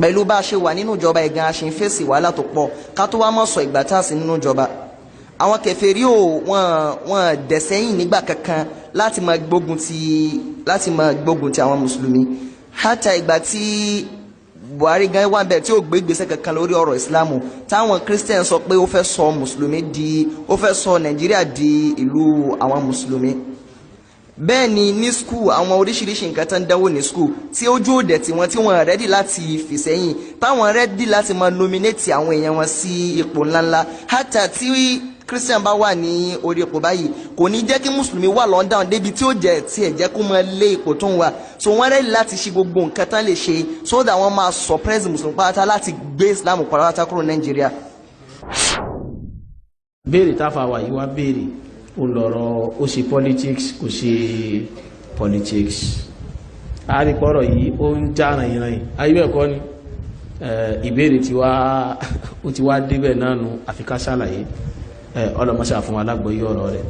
pẹ̀lú bá a ṣe wà nínú ìjọba ẹ̀gán a ṣe ń fèsì wàhálà tó pọ̀ ká tó wá mọ̀ sọ ìgbà tá a sí nínú ìjọba. Àwọn kèfèrí wọn dẹ̀sẹ́yìn nígbà kankan láti máa gbógun ti àwọn mùsùlùmí. Hátà ìgbà tí Buhari gan wà bẹ́ẹ̀ tí ó gbé ìgbésẹ̀ kankan lórí ọ̀rọ̀ ìsìlámù táwọn Christian sọ pé ó fẹ́ sọ Nàìjíríà di ìlú àwọn mùsùlùmí. Bẹ́ẹ̀ ni ní skul àwọn oríṣiríṣi nǹkan tó ń dánwò ní skul tí ojú òde tí wọ́n rẹ́dì láti fìsẹ́yìn táwọn rẹ́dì láti máa nominate àwọn èèyàn wọn sí ipò ńláńlá. Hátà tí Christian bá wà ní orí ipò báyìí kò ní jẹ́ kí mùsùlùmí wà London débi tí ó jẹ́ tí ẹ̀ jẹ́ kó máa lé ipò tó ń wà. So wọ́n rẹ́dì láti ṣe gbogbo nǹkan tán lè ṣe so that wọ́n máa suppress mùsùlùmí pátá láti gbé Islam pátá kúrò Nàìjíríà. béèrè táfà wà yìí wá béèrè ó lọ́rọ̀ ó ṣe politics kò ṣe politics àrípọ̀rọ̀ yìí ó ń já ràyìnràyìn ayébẹ̀kọ́ ni ìbéèrè ó ti wá débẹ̀ náà nù àfikà ṣàlàyé ọlọ́mọṣà fún alágbọ̀yé ọ̀rọ̀ rẹ̀.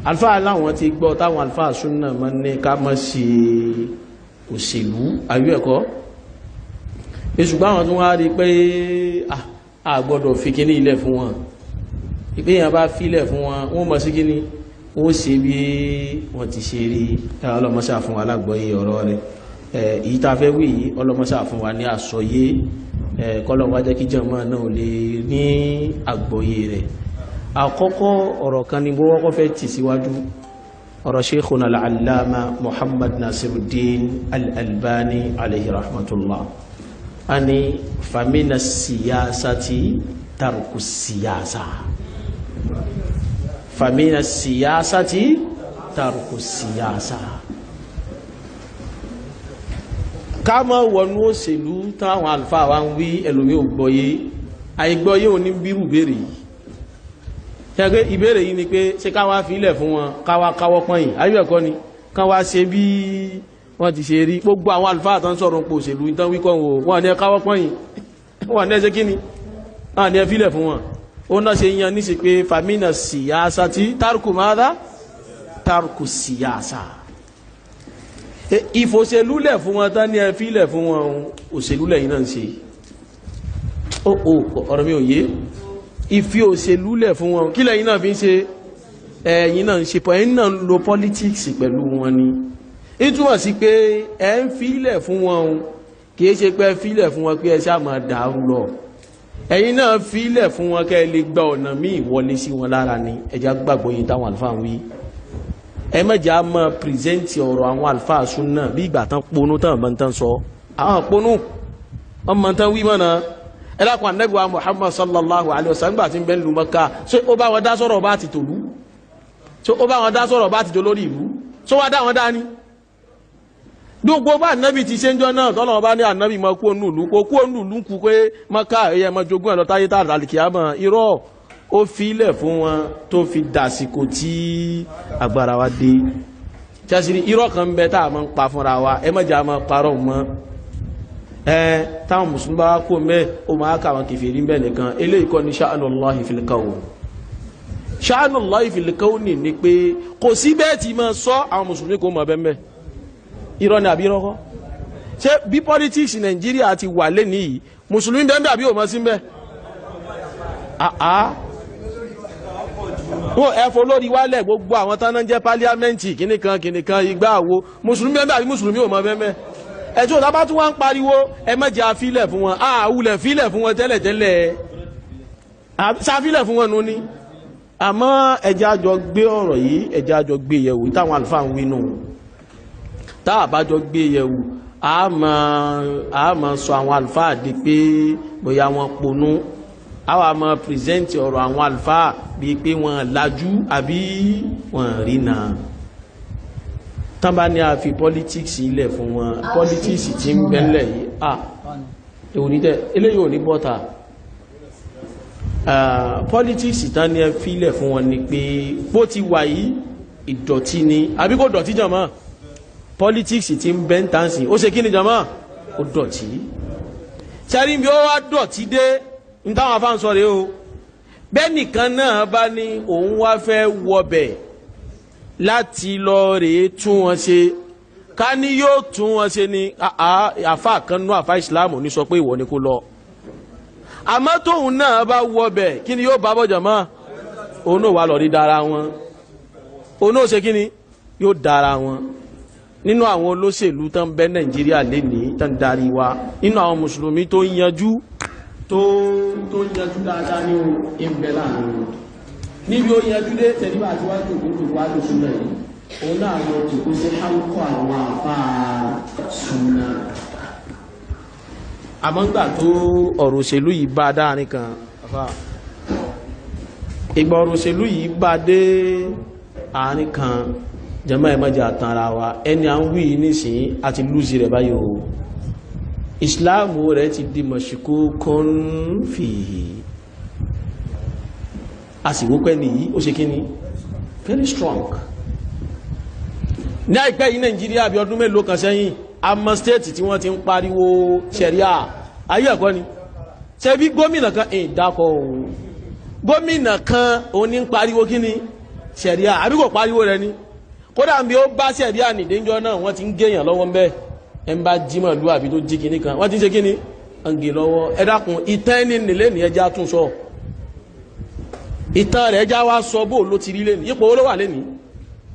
Alfa láwọn ti gbọ́ táwọn alfa súnà máa ní ká má ṣe òṣèlú ayébẹ̀kọ́ ṣùgbọ́n àwọn tó wá rí pé a gbọ́dọ̀ fi kíní ilẹ̀ fún wọn ìpéyàn bá fílẹ̀ fún wọn wọ́n mọ̀ sí kíní ó ṣe bí wọ́n ti ṣe rí ọlọ́mọṣà fún alágbọ̀yé ọ̀rọ̀ rẹ̀. Èyí tá fẹ́ wí yìí ọlọ́mọṣà fún wa ní àsọyé kọ́lọ́wọ́ jẹ́ kí jàmáà náà lè ní àgbọ́yé rẹ̀. Àkọ́kọ́ ọ̀rọ̀ kan ni wọ́n kọ́ fẹ́ tì síwájú ọ̀rọ̀ Sheikhuna al-Allama Muhammad Nasiruddin al-Albani alayhi rahmatullah ani famina siyasati tarku siyasa famina siyasati tarku siyasa. Ká má wọnú òṣèlú táwọn àlùfáà wa ń wí ẹlòmí ò gbọ́yé àìgbọ́yé ò ní bírù béèrè yìí. Ṣẹ́gbẹ́ ìbéèrè yìí ni pé ṣé ká wá fílẹ̀ fún wọn ká wá káwọ́ pọ́yìn ayébẹ̀kọ́ ni ká wá ṣe bí wọ́n ti ṣe rí gbogbo àwọn àlùfáà tán sọ̀rọ̀ pò òṣèlú ìtàn wíkọ́ wọn ní ẹ káwọ́ pọ́yìn wọn ní ẹ ṣe kíni wọn ní ẹ fílẹ̀ fún wọn ó náà ṣe yan ní ṣe pé famina siyasa ti tarku mada tarku siyasa ìfòṣèlúlẹ̀ fún wọn tán ní ẹ fílẹ̀ fún wọn òṣèlúlẹ̀ yìí náà ń ṣe ọ̀rọ̀ mi ò yé ìfi òṣèlúlẹ̀ fún wọn kí lẹ́yìn náà fi ń ṣe ẹ̀yìn náà ń ṣe pọ̀ ẹ̀yìn náà ń lo politics pẹ̀lú wọn ni ìtumọ̀ sí pé ẹ̀ ń fílẹ̀ fún wọn kìí ṣe pé fílẹ̀ fún wọn pé ẹ ṣáà máa dàrú lọ ẹ̀yìn náà fílẹ̀ fún wọn kẹ́ ẹ lè gba ọ̀nà míì wọlé sí wọn lára ni ẹja gbàgbọ́ yìí táwọn àlùfáà ń wí ẹ mẹ́jà máa pírẹsẹ́ǹtì ọ̀rọ̀ àwọn àlùfáà súnà bí ìgbà tán ponú tán ọmọ tán sọ àwọn ponú ọmọ tán wí mọ́nà ẹlákùn anẹ́gbà Muhammad sallallahu alaihi wasallam gbà tí ń bẹ nílùú Mẹ́kà ṣé ó bá wọn dá sọ̀rọ̀ bá ti tòlú ṣé ó bá wọn dá sọ̀rọ̀ bá ti tó lórí ìlú ṣó wá dá wọn dá ní gbogbo bá ànábì ti ṣe ń jọ náà tọ́lọ́wọ́ bá ní ànábì mọ́ kú ònú ìlú kó kú ònú ìlú kú pé Mẹ́kà ẹ̀yẹ mọ́ jogún ẹ̀ lọ táyé tààrà àlìkìyámọ̀ irọ́ ó fi ilẹ̀ fún wọn tó fi dàsìkò tí agbára wa dé ṣásìrí irọ́ kan ń bẹ tá a máa ń pa fúnra wa ẹ mọ̀jà máa parọ́ mọ́ táwọn mùsùlùmí bá kó mẹ́ o máa káwọn kèfèrí mẹ́ nìkan eléyìí kọ́ ní sha'anullahi fil kawn sha'anullahi fil kawn ní pé kò sí bẹ́ẹ̀ tí máa sọ àwọn mùsùlùmí kò mọ̀ bẹ́ẹ̀ irọ́ ni àbí irọ́kọ́ ṣé bí politics Nàìjíríà ti wà lé nìyí mùsùlùmí bẹ́ẹ̀ àbí ò mọ̀ sí bẹ́ẹ̀ wọ́n ẹ̀fọ́ lórí wálẹ̀ gbogbo àwọn tán náà jẹ́ pálíámẹ́ǹtì kìnnìkan igbá àwo mùsùlùmí bẹ́ẹ̀ àbí mùsùlùmí ò mọ̀ bẹ́ẹ̀ ẹjọ́ ìdábá tún wá ń pariwo ẹ má jẹ́ àfilẹ̀ fún wọn àwùlẹ̀ fílẹ̀ fún wọn tẹ́lẹ̀tẹ́lẹ̀ sáfílẹ̀ fún wọn nú ní àmọ́ ẹjẹ́ àjọ gbé ọ̀rọ̀ yìí ẹjẹ́ àjọ gbé yẹ̀wò táwọn àlùfáà ń wínú táà bá jọ gbé yẹ̀wò a máa sọ àwọn àlùfáà di pé bóyá wọn ponú àwọn a máa pírẹsẹ́ǹtì ọ̀rọ̀ àwọn àlùfáà bíi pé wọ́n lajú àbí wọ́n rí náà tán bá ní a fi politics ilẹ̀ fún wọn politics tí ń bẹ́lẹ̀ yìí eléyìí ò ní bọ́ta politics tán ní ẹ fílẹ̀ fún wọn ni pé bó ti wà yìí ìdọ̀tí ni àbí kò dọ̀tí jàmá politics tí ń bẹ́ ń tàǹsì ó ṣe kí ni jàmá ó dọ̀tí sẹ́rí bí ó wá dọ̀tí dé ní táwọn afá ń sọ rèé o bẹ́ẹ̀ nìkan náà bá ní òun wá fẹ́ wọbẹ̀ láti lọ rèé tún wọn ṣe ká ní yóò tún wọn ṣe ni àfa kan nú àfa ìsìláàmù ní sọ pé ìwọ ni kó lọ àmọ́ tóun náà bá wọ bẹ̀ kí ni yóò bá bọ̀jọ̀ mọ́ òun náà wà lọ rí dára wọn òun náà ṣe kí ni yóò dára wọn nínú àwọn olóṣèlú tán bẹ Nàìjíríà lénìí tán darí wa nínú àwọn mùsùlùmí tó yanjú dáadáa ní ìbẹ̀ láàrin níbi ó yanjú dé tẹ̀lé àti wájú òkúrò wájú súnmọ́ yìí òun náà lọ tí ó ṣe hálùkọ́ àwọn àfá súnmọ́ àmọ́gbà tó ọ̀rọ̀ òṣèlú yìí bá dáàrin kan ìgbà ọ̀rọ̀ òṣèlú yìí bá dé àárín kan jẹ́mọ́ ẹ̀mọ́jà tanra wa ẹni à ń wí nísìnyí àti lùsì rẹ̀ báyìí o ìsìláàmù rẹ̀ ti di mọ̀ṣíkó kọ́nfì àsìwópẹ́ nìyí ó ṣe kí ni very strong ní àìpẹ́ yìí Nàìjíríà bí ọdún mélòó kan sẹ́yìn àmọ́ stéètì tí wọ́n ti ń pariwo ṣẹ̀ríà ayé ẹ̀kọ́ ni ṣe bí gómìnà kan ìdákọ̀ ohun gómìnà kan òun ní ń pariwo kí ni ṣẹ̀ríà àbí kò pariwo rẹ̀ ni kódà bí ó bá ṣẹ̀ríà nìdéjọ́ náà wọ́n ti ń gèèyàn lọ́wọ́ ń bẹ́ẹ̀ ẹ ń bá jímọ̀ lú àbí tó jí kìíní kan wọ́n ti ń ṣe kíní ọ̀gẹ̀ lọ́wọ́ ẹ dákun ìtàn ẹni nílé ní ẹja tún sọ ìtàn rẹ̀ ẹja wá sọ bó ló ti rí lẹ́nu ipò owó ló wà lẹ́nu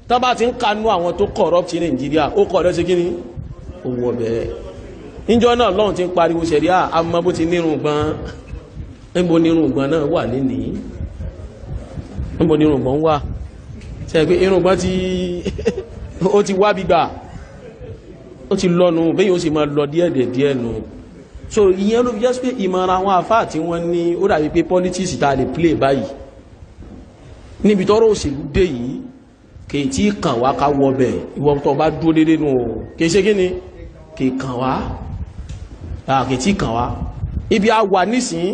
tó bá ti ń kanú àwọn tó corrupt ní Nàìjíríà ó kọ̀ rẹ̀ ṣe kíní owó ọbẹ̀ níjọ́ náà lọ́hùn ti ń pariwo ṣẹ̀ríà àmọ́ bó ti nírun gbọ́n níbo nírun gbọ́n náà wà lẹ́nìí níbo nírun gbọ́n wà ṣe pé irun gbọ́n ti wá gbígbà ó ti lọ́nu bẹ́yìn ó sì máa lọ díẹ̀ nù so ìyẹn ló fi jẹ́ pé ìmọ̀ràn àwọn àfáà tí wọ́n ní ó dàbí pé politics ta lè play báyìí níbi tọ́rọ̀ òṣèlú dé yìí kìí tí kàn wá ká wọ bẹ̀ ìwọ tó bá dúró dédé nù kìí ṣe kíni kìí kàn wá kìí tí kàn wá ibi a wà nísìn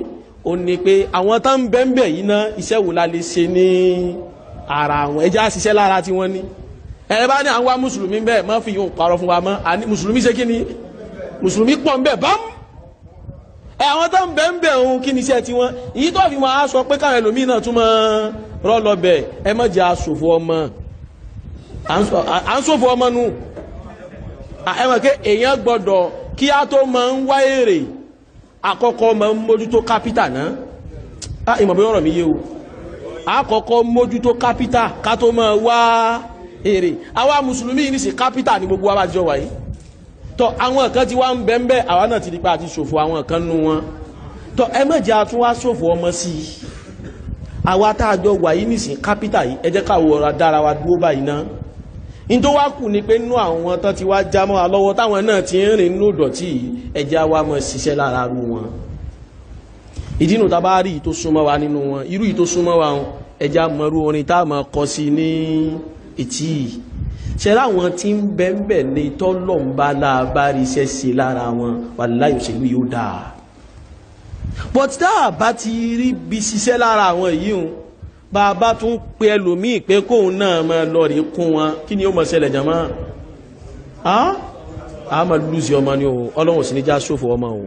ó ní pé àwọn tó ń bẹ́ńbẹ̀ yìí ná iṣẹ́ wo la lè ṣe ní ara àwọn ẹja ṣiṣẹ́ lára tí wọ́n ní ẹ bá ní àwọn mùsùlùmí bẹ́ẹ̀ má fi yóò parọ́ fún wa mọ́ àní mùsùlùmí ṣe kí ni mùsùlùmí pọ̀ ń bẹ̀ bám ẹ àwọn tó ń bẹ̀ ń bẹ̀ ohun kí ni iṣẹ́ tí wọ́n èyí tó fi máa sọ pé káwọn ẹlòmíì náà tún máa rọ́ lọ bẹ̀ ẹ má jẹ́ aṣòfò ọmọ à ń ṣòfò ọmọ nù ẹ mọ̀ pé èèyàn gbọ́dọ̀ kí á tó máa ń wá èrè àkọ́kọ́ máa ń mójútó kápítà náà ìmọ̀ bí ọ̀rọ̀ mi yé o àkọ́kọ́ mójútó kápítà ká tó máa wá èrè àwa mùsùlùmí ní sí kápítà ní gbogbo wa jọ wáyé tọ́ àwọn kan tí wá ń bẹ́ẹ̀bẹ́ àwa náà ti di pa àti ṣòfò àwọn kan nú wọn tọ́ ẹ mẹ́jẹ́ a tún wá ṣòfò ọmọ sí i àwa tá a jọ wáyé ní sí kápítà yìí ẹ jẹ́ ká wọra dára wa dúró báyìí náà ní tó wá kù ni pé nínú àwọn tán ti wá já mọ́ wa lọ́wọ́ táwọn náà ti ń rìn nínú ìdọ̀tí ẹ jẹ́ wa mọ̀ ṣiṣẹ́ lára ru wọn ìdínú tá a bá rí ìtò súnmọ́ wa nínú wọn irú ìtò súnmọ́ wa ẹ jẹ́ mọ̀rú orin tá a mọ̀ kọ sí ní ìtì ṣẹlá àwọn tí ń bẹ́ẹ̀bẹ̀ ní tọ́lọ̀mbá láàbárí iṣẹ́ sí lára wọn wàláhì òṣèlú yóò dáa but táà bá ti rí bí ṣiṣẹ́ lára àwọn yìí hùn bá bá tún pé ẹlòmíì pé kóun náà máa lọ rí kún wọn kí ni ó mọ̀ ṣẹlẹ̀ jàmá a máa lùsì ọmọ ni o ọlọ́run sì ní já ṣòfò ọmọ o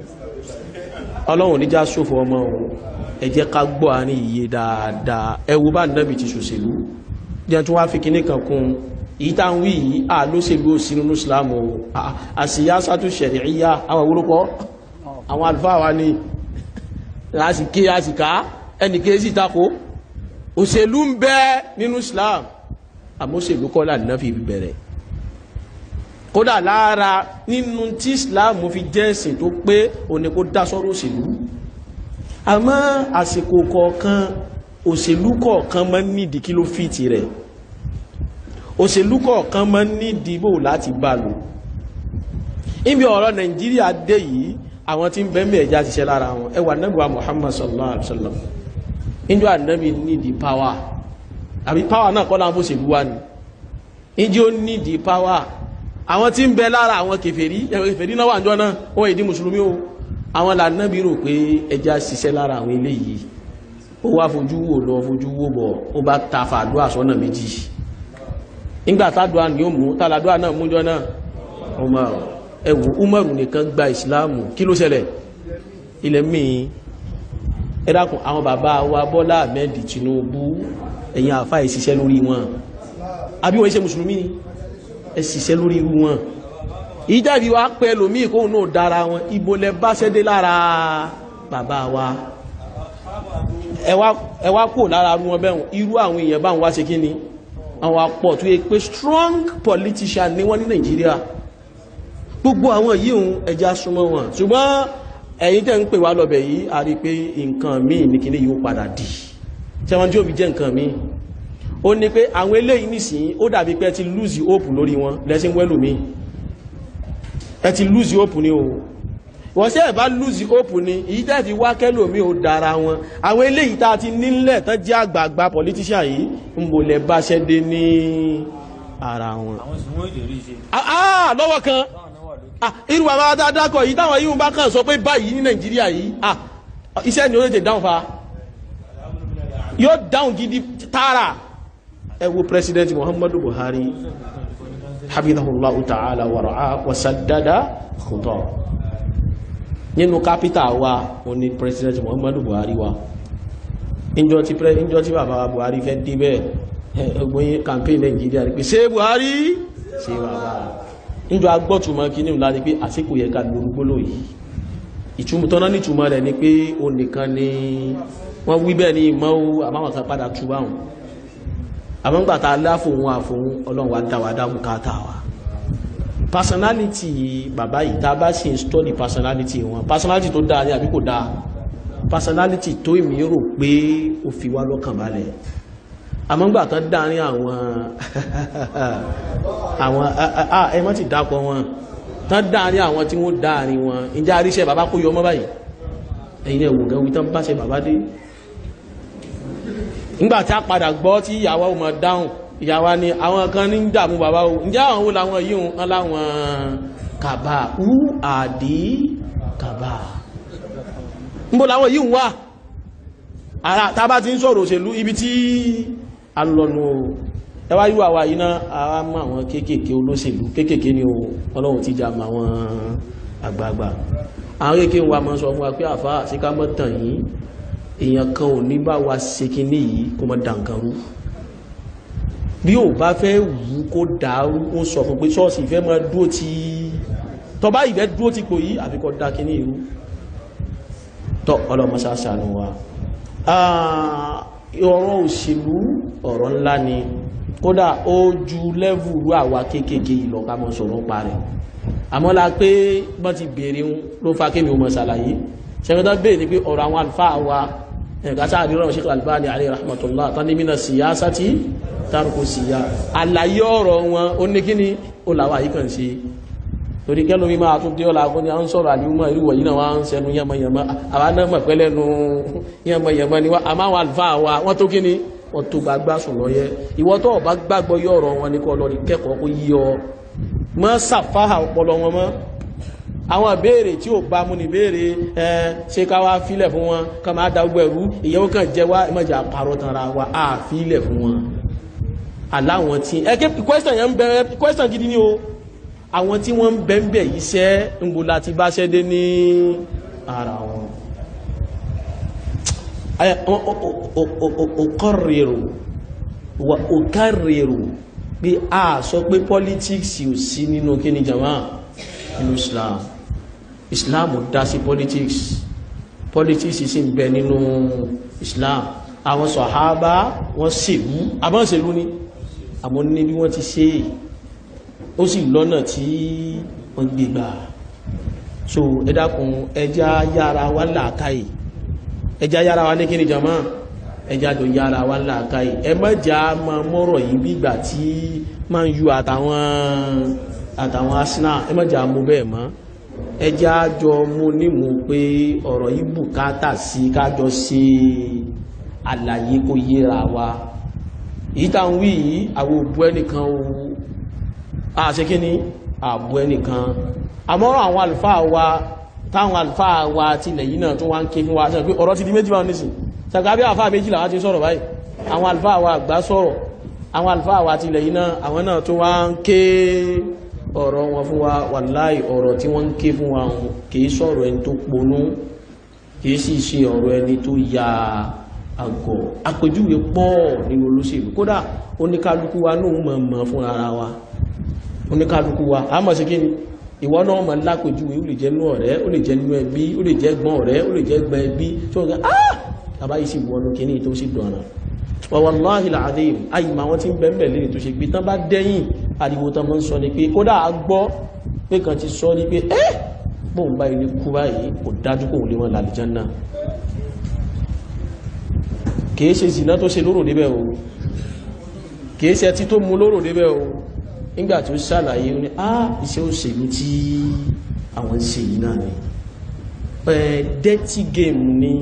ọlọ́run ní já ṣòfò ọmọ o ẹ jẹ́ ká gbọ́ àárín iye dáadáa ẹ wo bá Nábì ti ṣòṣèlú jẹ́ tún wá fi kíní kan kún ìta ń wí yìí lóṣèlú òsínú ìsìlámù àṣìyásátú ṣẹ̀rí'íyà àwọn orúkọ àwọn àlùfáà wa ní láṣìké àṣìká ẹnìké sí tako òṣèlú ń bẹ nínú islam àmóṣèlú kọ́ láàrín fi bẹ̀rẹ̀ kódà lára nínú tí islam fi jẹ́ ẹ̀sìn tó pé òní kó dá sọ́rọ̀ òṣèlú àmọ́ àsìkò kọ̀ọ̀kan òṣèlú kọ̀ọ̀kan máa ń nídìí kí ló fìtì rẹ̀ òṣèlú kọ̀ọ̀kan máa ń nídìí bò láti bá lò níbi ọ̀rọ̀ Nàìjíríà dé yìí àwọn tí ń bẹ mẹ́ẹ̀já ti ṣe lára wọn ẹwà Ànábì wa Muhammad sallallahu alaihi wasallam níjọ́ Ànábì nídìí power àbí power náà kọ́ láwọn òṣèlú wa ni níjọ́ nídìí power àwọn tí ń bẹ lára àwọn kèfèrí náà wà níjọ́ náà wọ́n èdè mùsùlùmí o àwọn lànàbí rò pé ẹja ṣiṣẹ́ lára àwọn eléyìí ó wá fojú wò lọ fojú wò bọ̀ ó bá ta fàdúrà sọ́nà méjì nígbà tádùá ni ó mú tàlàdùá náà mújọ́ náà Umaru nìkan gba ìsìláàmù kí ló ṣẹlẹ̀ ilẹ̀ míì ẹ dákun àwọn bàbá wa Bọ́lá Ahmed Tinubu ẹ̀yin àfáà ìṣiṣẹ́ lórí wọn àbí wọ́n ṣe mùsùlùmí ẹ ṣiṣẹ́ lórí irú wọn ìjáde wa pẹ́ lòmíì kóhun náà dára wọn ibo lẹ bá ṣẹ́dé lára bàbá wa ẹ wá kò lára wọn bẹ́ẹ̀ irú àwọn èèyàn bá ń wá ṣe kí ni àwọn apọ̀ tó yẹ pé strong politician ní wọ́n ní Nàìjíríà gbogbo àwọn yìí ń ẹja súnmọ́ wọn ṣùgbọ́n ẹ̀yin tẹ́ ń pè wá lọ́bẹ̀ yìí a rí pé nǹkan míì ní kíní yóò padà dì ṣẹ́wọ́n tí ó fi jẹ́ nǹkan míì ó ní pé àwọn eléyìí nìsín ó dàbí pé ẹ ti lose hope lórí wọn lẹ́sìn wẹ́lù míì ẹ ti lose hope ni o wọ́n ṣe ẹ̀ bá lose hope ni èyí tẹ́ fi wá kẹ́lòmí ò dára wọn àwọn eléyìí tá a ti nílẹ̀ tán jẹ́ àgbààgbà politician yìí ń bolẹ̀ bá ṣẹ́dé ní ara wọn. lọ́wọ́ kan irú àwọn adádákọ̀ yìí táwọn yìí ń bá kàn sọ pé báyìí ní Nàìjíríà yìí iṣẹ́ ni ó lè tẹ̀ dáhùn fa yóò dáhùn gidi tààrà ẹ wo President Muhammadu Buhari habibullahu ta'ala wa ra'a wa saddada khuta nínú kápítà wa òun ni President Muhammadu Buhari wa ìjọ tí bàbá Buhari fẹ́ débẹ̀ ẹgbóyìn campaign Nàìjíríà rí pé ṣé Buhari ṣe bàbá ìjọ agbọ́tùmọ̀ kí ní ìlà ní pé àsìkò yẹ ká lórúgbólò yìí ìtumùtọ́nà ní ìtumọ̀ rẹ̀ ni pé o nìkan ni wọ́n wí bẹ́ẹ̀ ní ìmọ̀ àmáwọn kan padà túbáhùn àmọ́gbàtà aláfòun àfòun Ọlọ́run wa dáwàdá bùkátà wa personality bàbá yìí tá a bá ṣe study personality wọn personality tó dáa ní àbí kò dáa personality tó èmi rò pé ó fi wá lọ́kàn balẹ̀ àmọ́gbàtà dáárín àwọn ẹ má ti dákọ̀ wọn tán dáárín àwọn tí wọ́n dáárín wọn ìjà àríṣẹ́ bàbá kó yọ ọmọ báyìí ẹ̀yin ẹ̀wò gan wí tán bá ṣe bàbá dé nígbàtí a padà gbọ́ tí ìyàwó ọmọ dáhùn ìyàwó ni àwọn kan ní dàmú bàbá o ǹjẹ́ àwọn wo làwọn yíò ń láwọn kàbà ú àdí kàbà níbo làwọn yíò wà ara tàbá ti ń sọ̀rọ̀ òṣèlú ibi tí a lọ́nu ẹwà yíò àwà yìí náà ara mọ́ àwọn kéékèèké olóṣèlú kéékèèké ni Ọlọ́run ti jà mọ́ àwọn àgbààgbà àwọn kéékèèké wa máa sọ fún wa pé àfáà sí ká mọ́ tàn yìí èèyàn kan ò ní bá wa ṣe kíní yìí kó mọ́ dànkanrú bí ò bá fẹ́ wù kó dáárú ó sọ fún pé ṣọ́ọ̀ṣì ìfẹ́ máa dúó ti tọba ìfẹ́ dúó ti pò yìí àfikọ́ dá kíní irú tọ́ ọlọ́mọṣáṣá ni wa ọ̀rọ̀ òṣèlú ọ̀rọ̀ ńlá ni kódà ó ju lẹ́vùrú àwa kéékèèké ìlọ ká mọ́ sọ̀rọ̀ pa rẹ̀ àmọ́ la pé bọ́n ti bèèrè ló fa kémi ó mọ̀ ṣàlàyé ṣẹ́gbẹ́dá bèèrè pé ọ̀rọ̀ àwọn àlùfáà wa ẹ̀gásá àdírọ̀ Sheikh Al-Albani alayhi rahmatullah tán ní mina siyasati tárùkù síyá àlàyé ọ̀rọ̀ wọn ó ní kíní ó làwà yìí kàn sí torí kẹ́lú mi máa tún dé ọ̀la fún ní à ń sọ̀rọ̀ àdíwọ̀n irú wọ̀nyí náà wá ń sẹnu yẹmọyẹmọ àwọn náà mọ̀ pẹ́lẹ́nu yẹmọyẹmọ ni àmọ́ àwọn àlùfáà wa wọ́n tó kíní wọ́n tó gbàgbà sùn lọ yẹ ìwọ tó bá gbàgbọ́ yọ ọ̀rọ̀ wọn ní kọ́ lọ rí kẹ́kọ̀ọ́ kó yí ọ mọ́ sàfáhà ọpọlọ wọn mọ́ àwọn ìbéèrè tí ó bá mú ní béèrè ṣe ká wá fílẹ̀ fún wọn ká máa dá gbogbo ẹ̀rú ìyẹ́wó kan jẹ́ wá ìmọ̀jà parọ́ tanra wa á fílẹ̀ fún wọn aláwọn tí ẹgbẹ́ question yẹn ń bẹ̀rẹ̀ question gidi ni o àwọn tí wọ́n ń bẹ̀m̀bẹ̀ iṣẹ́ ń bó láti bá ṣẹ́dé ní ara wọn ọkọ̀rẹ̀rù bí a sọ pé politics ò sí nínú kí ni jama nínú Islam dá sí politics sì ń bẹ nínú Islam àwọn sàhábà wọ́n ṣèlú àbọ́nsèlú ni àmọ́ ní bí wọ́n ti ṣe ó sì lọ́nà tí wọ́n gbégbà so ẹ dákun ẹjá yára wá làákàyè ẹjá yára wá ní kíni jama ẹjá jọ yára wá làákàyè ẹ mọ́jà máa mọ́rọ̀ yìí bí ìgbà tí máa ń yú àtàwọn Arsenal ẹ mọ́jà mú bẹ́ẹ̀ mọ́ ẹjá jọ mú nímú pé ọ̀rọ̀ yìí bùkátà sí kájọ ṣe àlàyé kó yéra wa èyí tá ń wí yìí àwọn òbú ẹnìkan o àṣekí ní àbú ẹnìkan àmọ́rọ̀ àwọn àlùfáà wa táwọn àlùfáà wa tilẹ̀ yìí náà tó wá ń ké fún wa ṣe pé ọ̀rọ̀ ti di méjì báwọn nísìn ṣàgbábí àfáà méjì làwọn ti sọ̀rọ̀ báyìí àwọn àlùfáà wa àgbà sọ̀rọ̀ àwọn àlùfáà wa tilẹ̀ yìí náà àwọn náà tó wá ń ké ọ̀rọ̀ wọn fún wa wàláì ọ̀rọ̀ tí wọ́n ń ké fún wa kìí sọ̀rọ̀ ẹni tó ponú kìí sì ṣe ọ̀rọ̀ ẹni tó ya àgọ̀ àpèjúwe pọ̀ nínú olóṣèlú kódà oníkálukú wa náà mọ̀ fún ara wa oníkálukú wa a mọ̀ sí kí ni ìwọ náà máa lápèjúwe ó lè jẹ́ nínú ọ̀rẹ́ ó lè jẹ́ nínú ẹbí ó lè jẹ́ gbọ́n ọ̀rẹ́ ó lè jẹ́ gbọ́n ẹbí tí wọ́n gbà bàbá yìí sì wọnú kíní tó sì dọ̀nà wallahi al-azim ayé ma wọ́n ti ń bẹ̀m̀bẹ̀ lè tó ṣe pé tán bá dẹ́yìn ariwo tán mọ́ ń sọ ni pé kódà a gbọ́ pé kan ti sọ ní pé bóun bá ilé kú báyìí kò dájú kóun lè wọ́n lálìjánnà kìí ṣe zìnà tó ṣe lóró débẹ̀ o kìí ṣe tí tó mú lóró débẹ̀ o nígbà tí ó ṣàlàyé ní iṣẹ́ òṣèlú tí àwọn ṣe yìí náà ni dirty game ni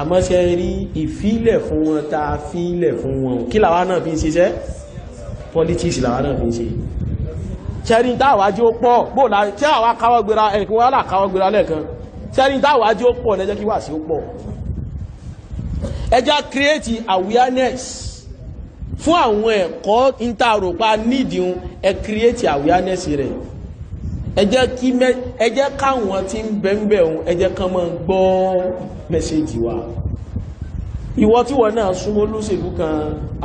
àmọ́ ṣe rí ìfilẹ̀ fún wọn tá a fílẹ̀ fún wọn kí làwa náà fi ń ṣiṣẹ́ politics làwa náà fi ń ṣe ṣẹ́rí táwàájí ó pọ̀ bóòlá tí àwa káwọ́ gbéra ẹnìkan wọ́n láàkáwọ́ gbéra lẹ́ẹ̀kan ṣẹ́rí táwàájí ó pọ̀ lẹ́jẹ́ kí wà sí ó pọ̀ ẹjá create awareness fún àwọn ẹ̀kọ́ ìntàròpá nídìí ẹ create awareness rẹ̀ ẹ jẹ́ káwọn tí ń bẹ̀m̀bẹ̀ ohun ẹ jẹ́ kán máa gbọ́ mẹ́sẹ̀jì wa ìwọ tí wọ́n náà súnmọ́ lóṣèlú kan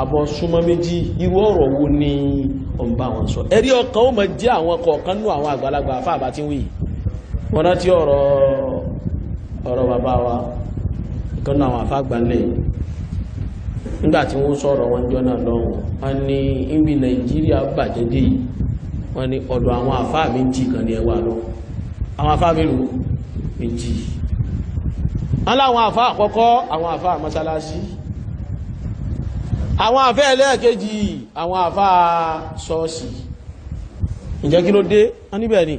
àbọ̀ súnmọ́ méjì irú ọ̀rọ̀ wo ni ọ̀n bá wọn sọ ẹ̀rí ọkàn ó mọ̀ jẹ́ àwọn kọ̀ọ̀kan nú àwọn àgbàlagbà àfáàbá tí ń wí wọ́n rántí ọ̀rọ̀ bàbá wa ìkan náà àwọn àfáàgbà ńlẹ̀ nígbà tí wọ́n sọ̀rọ̀ wọn jọ náà lọ́wọ́ wọn ní ibi Nàìjíríà bàjẹ́ dé yìí wọ́n ní ọ̀dọ̀ àwọn àfáà méjì kan ní ẹwà lọ àwọn àfáà mélòó méjì aláwọn àfáà àkọ́kọ́ àwọn àfáà mọ́sálásí àwọn àfáà ẹlẹ́ẹ̀kejì àwọn àfáà ṣọ́ọ̀ṣì ǹjẹ́ kí ló dé wọ́n níbẹ̀ ni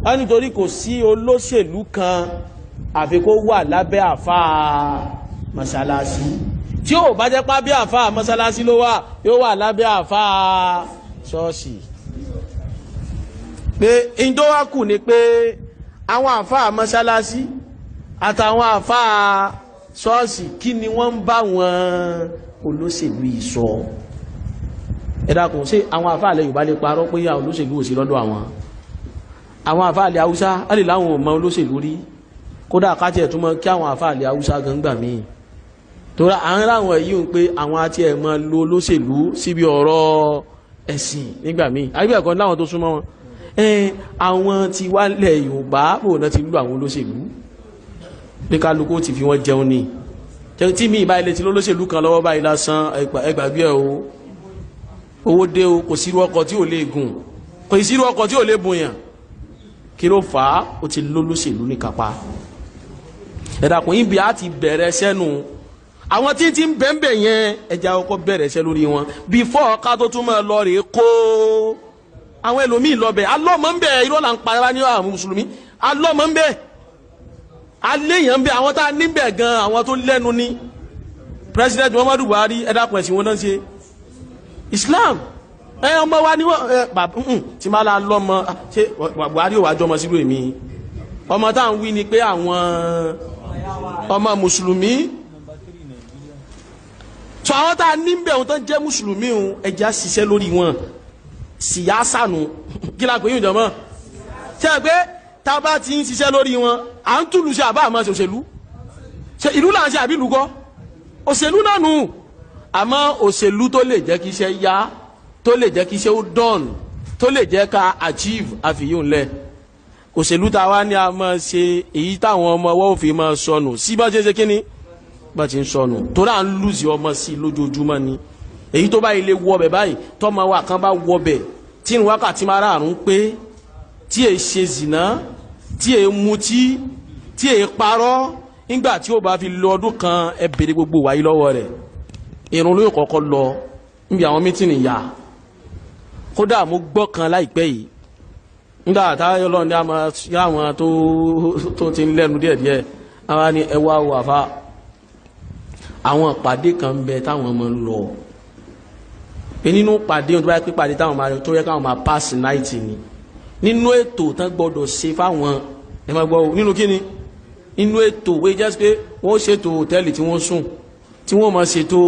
wọ́n nítorí kò sí olóṣèlú kan àfi kó wà lábẹ́ àfáà mọ́sálásí tí ó bá jẹ́ pá bí àfáà mọ́sálásí ló wà yóò wà lábẹ́ àfáà ṣọ́ọ̀ṣì pé ìjọ wá kù ní pé àwọn àfáà mọ́sálásí àtàwọn àfáà ṣọ́ọ̀ṣì kí ni wọ́n ń bá wọn olóṣèlú ìsọ ẹ dákun ṣé àwọn àfáà ilẹ̀ Yorùbá lè parọ́ pé àwọn olóṣèlú ò sí lọ́dọ̀ àwọn àfáà ilẹ̀ Haúsá á lè láwọn ò mọ olóṣèlú rí kódà káàtì ẹ̀ tún mọ́ kí àwọn àfáà ilẹ̀ Haúsá gan gbà míì torí àwọn láwọn èyí ń pé àwọn àti ẹ̀ mọ́ lo olóṣèlú síbi ọ̀rọ̀ ẹ̀sìn nígbà míì àbíbẹ̀kọ́ láwọn tó súnmọ́ wọn àwọn tí wá lẹ̀ Yorùbá bò náà ti lú àwọn olóṣèlú pé kálukú ti fi wọ́n jẹun ní tí mi ìbá ilẹ̀ tí lólóṣèlú kan lọ́wọ́ báyìí lásán ẹgbàgbé ẹ̀ o owó dé o kò sírú ọkọ̀ tí ò lè gùn kò sírú ọkọ̀ tí ò lè bùnyàn kí ló fà á ó ti lólóṣèlú ní kápá ẹ̀dàkùn ibi á ti bẹ̀rẹ̀ sẹ́nu àwọn tí ń bẹ̀m̀bẹ̀ yẹn ẹja ọkọ̀ bẹ̀rẹ̀ sẹ́ lórí wọn before ká tó tún máa lọ rèé kó àwọn ẹlòmíì lọ́bẹ̀ alọ́mọ ń bẹ̀ irọ́ là ń para ní àwọn mùsùlùmí alọ́mọ ń bẹ̀ aléyàn ń bẹ̀ àwọn tá a níbẹ̀ gan àwọn tó lẹ́nu ní President Muhammadu Buhari ẹ̀dàkùn ẹ̀sìn wọn náà ṣe Islam ọmọ wa ni wọ́n tí máa la lọ́mọ ṣe Buhari ò wá jọmọ sílùú èmi ọmọ tá à ń wí ni pé àwọn ọmọ mùsùlùmí so àwọn tá a níbẹ̀ wọn tó ń jẹ́ mùsùlùmí ẹja ṣiṣẹ́ lórí wọn síyásànù kí la pè yín jọmọ́ ṣe pé tá a bá ti ń ṣiṣẹ́ lórí wọn à ń túlù ṣe àbá àmọ́ ṣe òṣèlú ṣe ìlú là ń ṣe àbí ìlú kọ́ òṣèlú náà nù àmọ́ òṣèlú tó lè jẹ́ kí iṣẹ́ yá tó lè jẹ́ kí iṣẹ́ ó dán tó lè jẹ́ ká achieve àfihàn lẹ̀ òṣèlú tá a wá ní a máa ṣe èyí táwọn ọmọ ọwọ́ òfin máa sọnù sí bá ṣe kí ni bá ti ń sọnù tó rà ń lùzì ọmọ sí lójoojúmọ́ ni èyí tó bá ilé wọbẹ̀ báyìí tọ́mọ wa kan bá wọbẹ̀ tí ní wákàtí márààrún pé tí è ṣe zìnà tí è mutí tí è parọ́ nígbà tí ó bá fi lọ ọdún kan ẹ bèrè gbogbo wáyé lọ́wọ́ rẹ̀ irun ló kọ́kọ́ lọ níbi àwọn mítìnì yá kódà mo gbọ́ kan láìpẹ́ yìí nígbà táyọ̀ lọ́ọ̀ ní àwọn tó ti ń lẹ́nu díẹ̀díẹ̀ àwọn ni ẹ wá wò àfa àwọn ìpàdé kan ń bẹ táwọn ọmọ ń lọ pé nínú pàdé ohun tó bá yẹ pé pàdé táwọn máa tó yẹ káwọn máa pass night ni nínú ètò tán gbọdọ̀ ṣe fáwọn ẹ máa gbọ́ nínú kíni nínú ètò wé jẹ́ pé wọ́n ṣètò hòtẹ́ẹ̀lì tí wọ́n sùn tí wọ́n máa ṣètò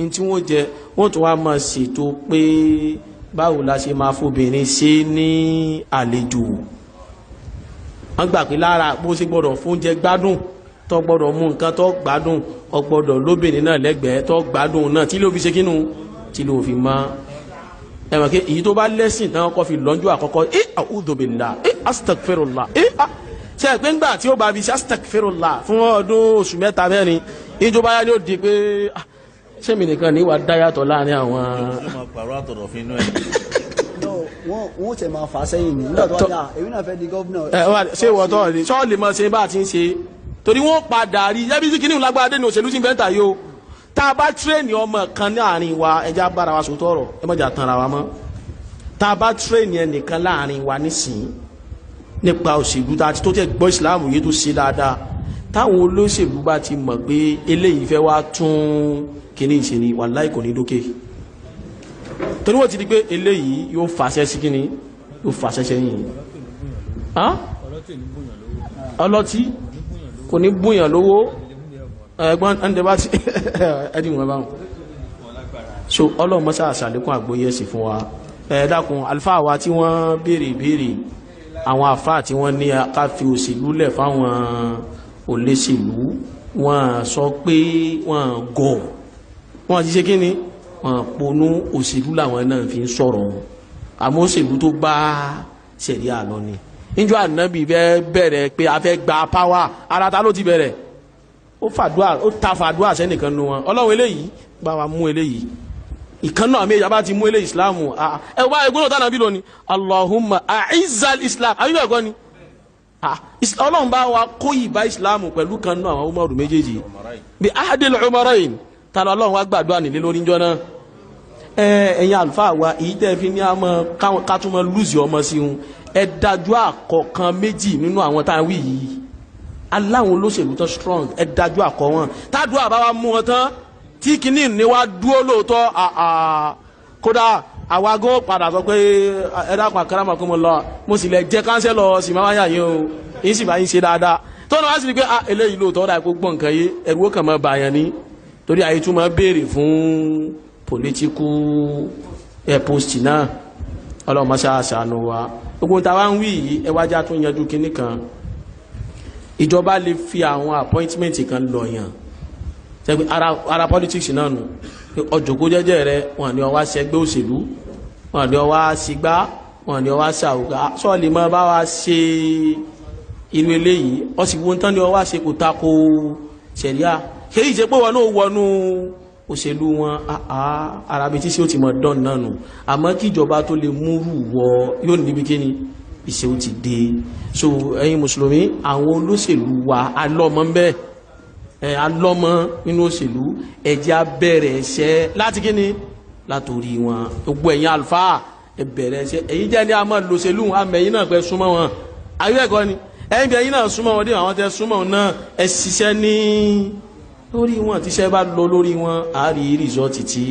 in tí wọ́n jẹ wọ́n tún wá máa ṣètò pé báwo la ṣe máa fobìnrin ṣe ní àlejò wọ́n gbà pé lára bó ṣe gbọdọ̀ fóúnjẹ gbádùn tó gbọdọ̀ mú nǹkan tó gbádùn ó gbọdọ̀ lóbìnrin náà lẹ́gbẹ̀ẹ́ tó gbádùn náà tí ló fi ṣe kínú tí ló fi máa ẹ̀wọ̀n kí èyí tó bá lẹ́sìn tán kọ́ fi lọ́njú àkọ́kọ́ a'udhu billah astaghfirullah ṣe é pé ńgbà tí ó bá fi ṣe astaghfirullah fún ọdún oṣù mẹ́ta mẹ́rin ìjọba yá ni ó di pé ṣé mi nìkan ní wà dáyàtọ̀ láàrin àwọn. wọ́n tẹ̀ máa fà sẹ́yìn ní nígbà tó wà ní èmi náà fẹ́ di gọ́vnà. ṣé ìwọ tọ́ ni sọ́ọ̀lì mọ̀ ṣe bá a ti ń ṣe torí wọ́n padà rí yẹ́bí sí kìnìún lágbára dé ní òṣèlú tí ń bẹ́ńtà yìí o tá a bá tírẹ́ẹ̀nì ọmọ kan láàrin wa ẹja bára wa sòtọ́ ọ̀rọ̀ ẹ mọ̀jà tanra wa mọ́ tá a bá tírẹ́ẹ̀nì ẹnìkan láàrin wa nísìnyí nípa òṣèlú tá a ti tó tẹ̀ gbọ́ ìsìláàmù yìí tó ṣe dáadáa táwọn olóṣèlú bá ti mọ̀ pé eléyìí fẹ́ wá tún kíní ìṣe wàláhì kò ní dókè torí wọ́n ti di pé eléyìí yóò fàṣẹ sí kíní yóò fàṣẹ sẹ́yìn ọlọ́tí kò ní búyàn lówó ẹgbọ́n ẹni bá ti ẹdí wọn báwọn so ọlọ́run mọ́sá àṣàlékún àgbóyẹ̀sì fún wa dákun àlùfáà wa tí wọ́n béèrè ìbéèrè àwọn àfáà tí wọ́n ní ká fi òṣèlú lẹ̀ fáwọn olóṣèlú wọ́n sọ pé wọ́n gọ̀ wọ́n ti ṣe kí ni wọ́n ponú òṣèlú làwọn náà fi ń sọ̀rọ̀ àmọ́ òṣèlú tó bá ṣẹ̀rí àlọ́ ni níjọ́ ànábì fẹ́ bẹ̀rẹ̀ pé a fẹ́ gba power ara ta ló ti bẹ̀rẹ̀ ó ta fàdúrà sẹ́nìkan nu wọn ọlọ́run eléyìí bá wa mú eléyìí ìkan náà méjì bá ti mú eléyìí ìsìláàmù ẹ wá ẹgbẹ́ náà tánàbí lónìí Allahumma a'izzal islam àbíbẹ̀ ẹ̀kọ́ ni ọlọ́run bá wa kó ìbá ìsìláàmù pẹ̀lú kan náà àwọn umaru méjèèjì bí ahadil umarain ta lọ ọlọ́run wá gbàdúrà nílé lórí njọ́ náà ẹ̀yin àlùfáà wa èyí tẹ́ fi ní àmọ́ kátúmọ̀ lùzì ọmọ sí wọn ẹ dájú àkọ̀kan méjì nínú àwọn tá a wí yìí aláwọn olóṣèlú tó strong ẹ dájú àkọ́ wọn tádùá bá wa mú wọn tán tí kìíní ní wá dúró lóòótọ́ kódà àwa gan padà sọ pé ẹ dákun àkàràmọ̀ kó mo lọ mo sì lè jẹ́ kánsẹ́lọ̀ sì máa wáyà yín o yín sì bá yín ṣe dáadáa tó náà wá sí ni pé eléyìí lóòótọ́ dà kó gbọ́ nǹkan yé ẹ̀rù ó kàn máa bà yàn ní torí àyè tún máa béèrè fún political post náà ọlọ́run máa ṣàṣàánú wa gbogbo ta wá ń wí yìí ẹ wájà tún yanjú kinní kan ìjọba lè fi àwọn appointment kan lọ yàn sẹ́gbẹ́ ara politics náà nù ọjọ́kó jẹ́jẹ́ rẹ wọn ni ọwá ṣẹgbẹ́ òṣèlú wọn ni ọwá ṣìgbá wọn ni ọwá ṣàwùgá sọ́ọ̀lì mọ́ bá wa ṣe inú eléyìí ọ̀sìnwó tán ni ọwá ṣe kò tako ṣẹ̀ríà kì í ṣe pé wọn náà wọnú òṣèlú wọn arabi tí sí ó ti mọ̀ dán náà nù àmọ́ kí ìjọba tó lè múrù wọ yóò níbi kíni ìṣe ó ti dé so ẹ̀yin mùsùlùmí àwọn olóṣèlú wa alọ́mọ ń bẹ́ẹ̀ alọ́mọ nínú òṣèlú ẹ̀jẹ̀ abẹ́rẹ̀ ẹ̀ṣẹ́ láti kíni látòrí wọn gbogbo ẹ̀yin àlùfáà ẹ̀bẹ̀rẹ̀ ẹ̀ṣẹ́ èyí jẹ́ ní a máa lòṣèlú amẹ̀yìn náà pẹ́ súnmọ́ wọn ayé ẹ̀kọ́ ni ẹ̀yin bí ẹ̀yin náà súnmọ́ wọn dé àwọn tẹ́ súnmọ́ wọn náà ẹ̀ ṣiṣẹ́ ní lórí wọn tíṣẹ́ bá lọ lórí wọn àárí rìsọ́ọ̀tì tí